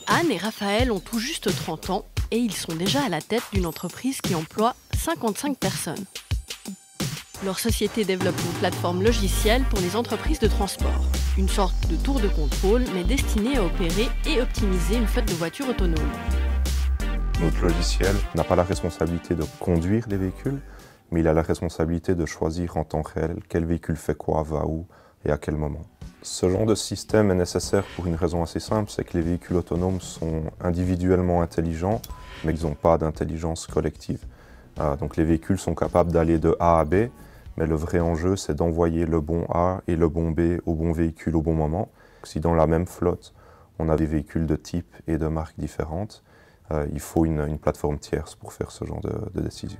Anne et Raphaël ont tout juste 30 ans et ils sont déjà à la tête d'une entreprise qui emploie 55 personnes. Leur société développe une plateforme logicielle pour les entreprises de transport. Une sorte de tour de contrôle, mais destinée à opérer et optimiser une flotte de voitures autonomes. Notre logiciel n'a pas la responsabilité de conduire les véhicules, mais il a la responsabilité de choisir en temps réel quel véhicule fait quoi, va où et à quel moment. Ce genre de système est nécessaire pour une raison assez simple, c'est que les véhicules autonomes sont individuellement intelligents, mais ils n'ont pas d'intelligence collective. Donc les véhicules sont capables d'aller de A à B, mais le vrai enjeu, c'est d'envoyer le bon A et le bon B au bon véhicule au bon moment. Si dans la même flotte, on a des véhicules de type et de marques différentes, il faut une plateforme tierce pour faire ce genre de décision.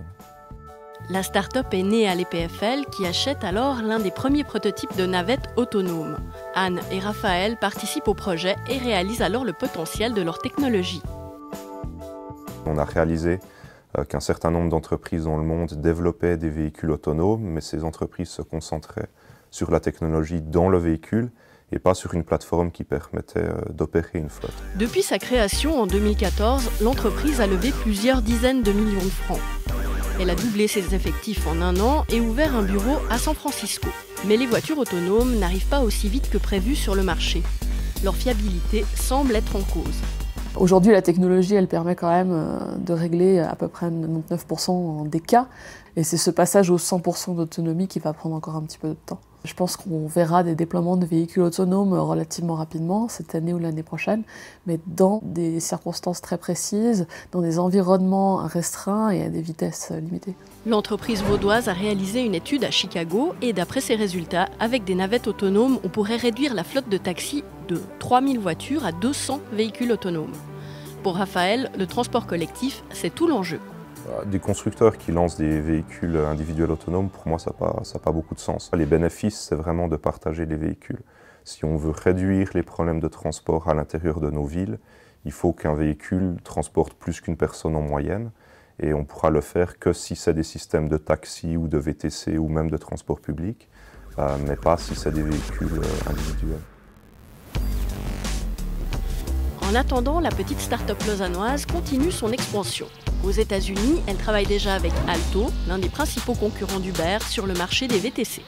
La start-up est née à l'EPFL qui achète alors l'un des premiers prototypes de navettes autonomes. Anne et Raphaël participent au projet et réalisent alors le potentiel de leur technologie. On a réalisé qu'un certain nombre d'entreprises dans le monde développaient des véhicules autonomes, mais ces entreprises se concentraient sur la technologie dans le véhicule et pas sur une plateforme qui permettait d'opérer une flotte. Depuis sa création en 2014, l'entreprise a levé plusieurs dizaines de millions de francs. Elle a doublé ses effectifs en 1 an et ouvert un bureau à San Francisco. Mais les voitures autonomes n'arrivent pas aussi vite que prévu sur le marché. Leur fiabilité semble être en cause. Aujourd'hui, la technologie, elle permet quand même de régler à peu près 99% des cas. Et c'est ce passage aux 100% d'autonomie qui va prendre encore un petit peu de temps. Je pense qu'on verra des déploiements de véhicules autonomes relativement rapidement, cette année ou l'année prochaine, mais dans des circonstances très précises, dans des environnements restreints et à des vitesses limitées. L'entreprise vaudoise a réalisé une étude à Chicago et d'après ses résultats, avec des navettes autonomes, on pourrait réduire la flotte de taxis de 3000 voitures à 200 véhicules autonomes. Pour Raphaël, le transport collectif, c'est tout l'enjeu. Des constructeurs qui lancent des véhicules individuels autonomes, pour moi, ça n'a pas beaucoup de sens. Les bénéfices, c'est vraiment de partager les véhicules. Si on veut réduire les problèmes de transport à l'intérieur de nos villes, il faut qu'un véhicule transporte plus qu'une personne en moyenne. Et on pourra le faire que si c'est des systèmes de taxi ou de VTC ou même de transport public, mais pas si c'est des véhicules individuels. En attendant, la petite start-up lausannoise continue son expansion. Aux États-Unis, elle travaille déjà avec Alto, l'un des principaux concurrents d'Uber, sur le marché des VTC.